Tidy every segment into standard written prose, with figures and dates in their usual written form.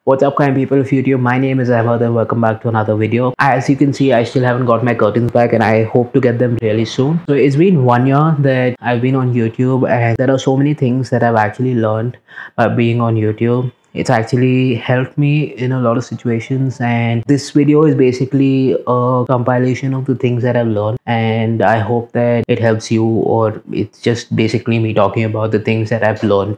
What's up, kind people of YouTube? My name is Ahmad and welcome back to another video. As you can see, I still haven't got my curtains back and I hope to get them really soon. So it's been 1 year that I've been on YouTube and there are so many things that I've actually learned by being on YouTube. It's actually helped me in a lot of situations, and this video is basically a compilation of the things that I've learned, and I hope that it helps you, or it's just basically me talking about the things that I've learned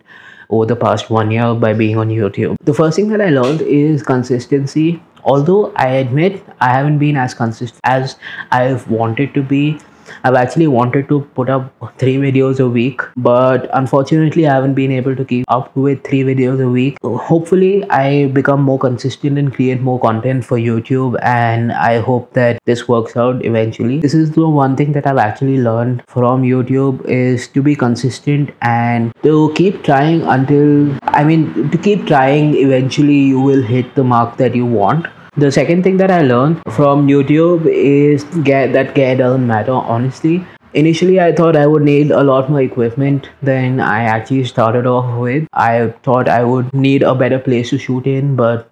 over the past 1 year by being on YouTube. The first thing that I learned is consistency. Although I admit I haven't been as consistent as I've wanted to be. I've actually wanted to put up 3 videos a week, but unfortunately I haven't been able to keep up with 3 videos a week. Hopefully I become more consistent and create more content for YouTube, and I hope that this works out eventually. This is the one thing that I've actually learned from YouTube, is to be consistent and to keep trying until, to keep trying, eventually you will hit the mark that you want. The second thing that I learned from YouTube is that gear doesn't matter, honestly. Initially, I thought I would need a lot more equipment than I actually started off with. I thought I would need a better place to shoot in, but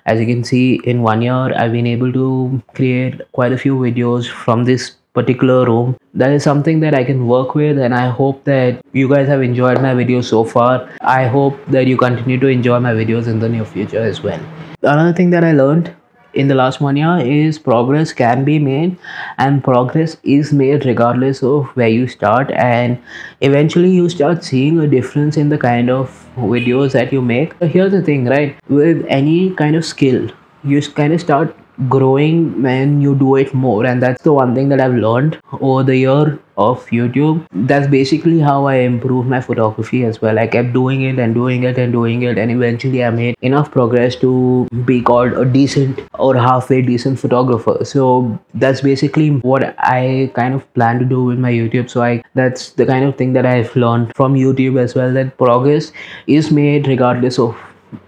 as you can see, in 1 year, I've been able to create quite a few videos from this particular room. That is something that I can work with, and I hope that you guys have enjoyed my videos so far. I hope that you continue to enjoy my videos in the near future as well. Another thing that I learned in the last 1 year is progress can be made, and progress is made regardless of where you start, and eventually you start seeing a difference in the kind of videos that you make. So here's the thing, right? With any kind of skill, you kind of start growing when you do it more, and that's the one thing that I've learned over the year of YouTube. That's basically how I improved my photography as well. I kept doing it and doing it and doing it, and eventually I made enough progress to be called a decent or halfway decent photographer. So that's basically what I kind of plan to do with my YouTube. So that's the kind of thing that I've learned from YouTube as well, that progress is made regardless of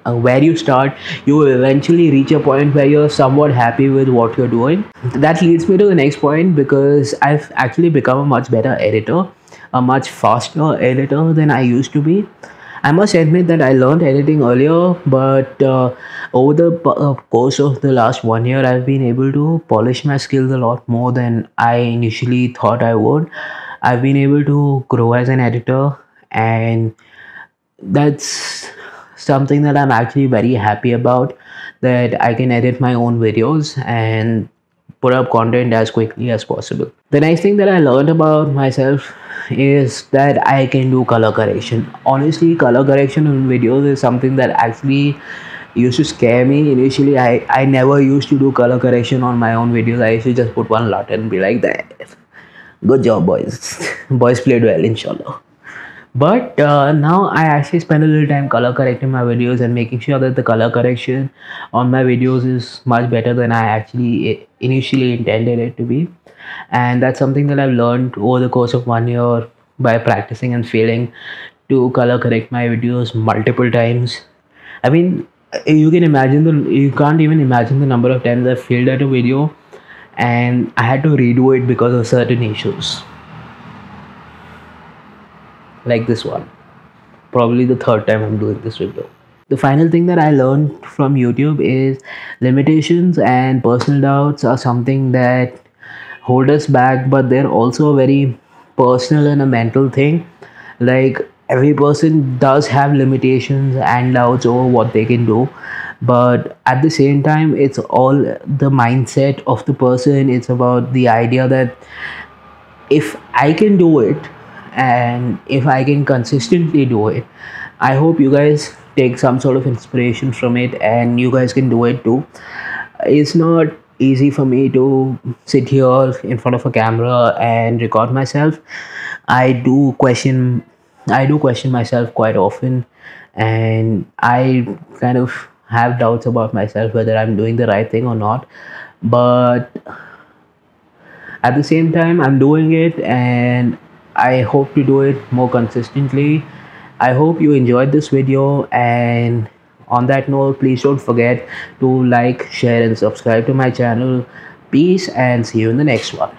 where you start. You will eventually reach a point where you're somewhat happy with what you're doing. That leads me to the next point, because I've actually become a much better editor, a much faster editor than I used to be. I must admit that I learned editing earlier, but over the course of the last 1 year, I've been able to polish my skills a lot more than I initially thought I would. I've been able to grow as an editor, and that's something that I'm actually very happy about, that I can edit my own videos and put up content as quickly as possible. The next thing that I learned about myself is that I can do color correction. Honestly, color correction in videos is something that actually used to scare me. Initially, I never used to do color correction on my own videos. I used to just put one LUT and be like, that good job, boys. Boys played well, inshallah. But now I actually spend a little time color correcting my videos and making sure that the color correction on my videos is much better than I actually initially intended it to be. And that's something that I've learned over the course of 1 year by practicing and failing to color correct my videos multiple times. I mean, you can't even imagine the number of times I failed at a video and I had to redo it because of certain issues. Like this one, probably the third time I'm doing this video. The final thing that I learned from YouTube is limitations and personal doubts are something that hold us back, but they're also a very personal and a mental thing. Like, every person does have limitations and doubts over what they can do, but at the same time, it's all the mindset of the person. It's about the idea that if I can do it, and if I can consistently do it, I hope you guys take some sort of inspiration from it and you guys can do it too. It's not easy for me to sit here in front of a camera and record myself. I do question myself quite often, and I kind of have doubts about myself whether I'm doing the right thing or not. But at the same time, I'm doing it, and I hope to do it more consistently. I hope you enjoyed this video, and on that note, please don't forget to like, share and subscribe to my channel. Peace, and see you in the next one.